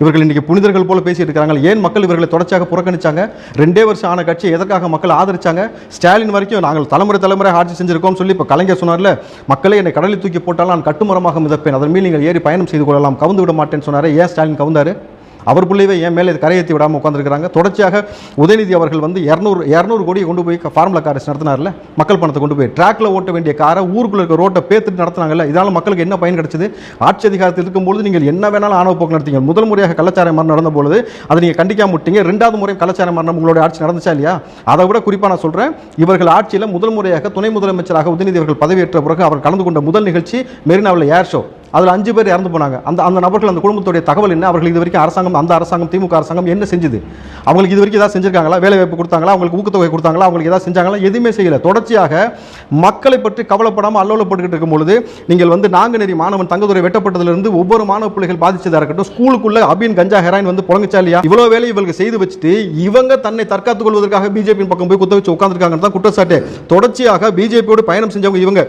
இவர்கள் இன்னைக்கு புனிதர்கள் போல பேசிட்டு இருக்காங்க. ஏன் மக்கள் இவர்களை தொடர்ச்சியாக புறக்கணிச்சாங்க? 2 வருஷம் ஆன கட்சியை எதற்காக மக்கள் ஆதரிச்சாங்க? ஸ்டாலின் வரைக்கும் நாங்கள் தலைமுறை ஆட்சி செஞ்சிருக்கோம் சொல்லி இப்போ கலைஞர் சொன்னார்ல, மக்களே என்னை கடலில் தூக்கி போட்டால் நான் கட்டுமரமாக மிதப்பேன், அதன் மேல் நீங்கள் ஏறி பயணம் செய்து கொள்ளலாம், கவுந்து விட மாட்டேன்னு சொன்னாரு. ஏன் ஸ்டாலின் கவுந்தாரு? அவர் பிள்ளைவே என் மேலே கரையேற்றி விடாமல் உட்காந்துருக்காங்க. தொடர்ச்சியாக உதயநிதி அவர்கள் வந்து 200 கோடியை கொண்டு போய் ஃபார்முலா கார்ஸ் நடத்தினார்ல, மக்கள் பணத்தை கொண்டு போய் ட்ராக்ல ஓட்ட வேண்டிய காரை ஊருக்குள்ள இருக்க ரோட்டை பேத்துட்டு நடத்தினாங்கல்ல. இதனால மக்களுக்கு என்ன பயன் கிடைச்சது? ஆட்சி அதிகாரத்தில் இருக்கும்போது நீங்கள் என்ன வேணாலும் ஆணவ போக்கு நடத்தீங்க. முதல் முறையாக கள்ளச்சாராய மரணம் நடந்த பொழுது அதை நீங்கள் கண்டிக்காம விட்டீங்க. 2வது முறை கள்ளச்சாராய மரணம் உங்களுடைய ஆட்சி நடந்துச்சா இல்லையா? அதை விட குறிப்பாக நான் சொல்றேன், இவர்கள் ஆட்சியில் முதல் முறையாக துணை முதலமைச்சராக உதயநிதி அவர்கள் பதவியேற்ற பிறகு அவர் கலந்து கொண்ட முதல் நிகழ்ச்சி மெரினாவில் ஏர் ஷோ. அதில் 5 பேர் இறந்து போனாங்க. அந்த நபர்கள், அந்த குடும்பத்துடைய தகவல் என்ன? அவர்கள் இது வரைக்கும் அரசாங்கம் திமுக அரசாங்கம் என்ன செஞ்சது? அவங்களுக்கு இது வரைக்கும் ஏதாவது செஞ்சிருக்காங்களா? வேலை வாய்ப்பு கொடுத்தாங்களா? அவங்களுக்கு ஊக்கத்தொகை கொடுத்தாங்களா? அவங்களுக்கு ஏதாவது செஞ்சாங்களா? எதுவுமே செய்யல. தொடர்ச்சியாக மக்களை பற்றி கவலைப்படாமல் அல்லோலப்பட்டுக்கிட்டு இருக்கும் பொழுது நீங்கள் வந்து நாங்குநேரி மாணவன் தங்கதுரை வெட்டப்பட்டதிலிருந்து ஒவ்வொரு மாணவ பிள்ளைகள் பாதிச்சதா இருக்கட்டும், ஸ்கூலுக்குள்ள அபின் கஞ்சா ஹெராயின் வந்து புழங்குச்சா இல்லையா? இவ்வளவு வேலை இவங்க செய்து வச்சுட்டு இவங்க தன்னை தற்காத்துக் கொள்வதற்காக பிஜேபி பக்கம் போய் குத்த வச்சு உட்கார்ந்துருக்காங்கன்னு தான் குற்றச்சாட்டு. தொடர்ச்சியாக பிஜேபியோடு பயணம் செஞ்சவங்க இவங்க.